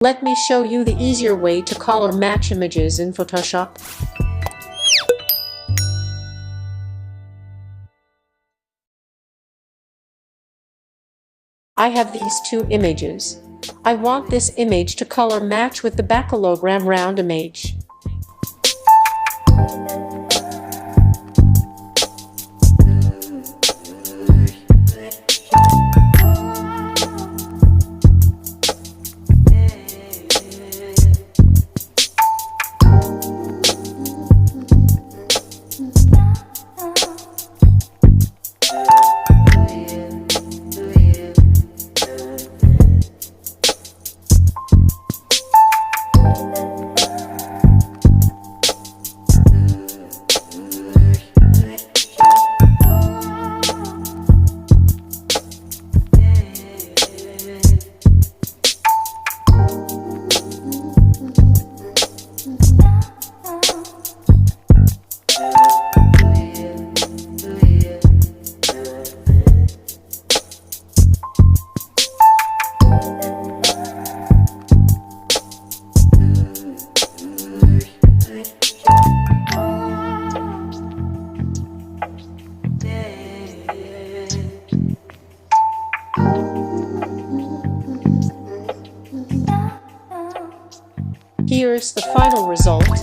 Let me show you the easier way to color match images in Photoshop. I have these two images. I want this image to color match with the background round image. Here's the final result.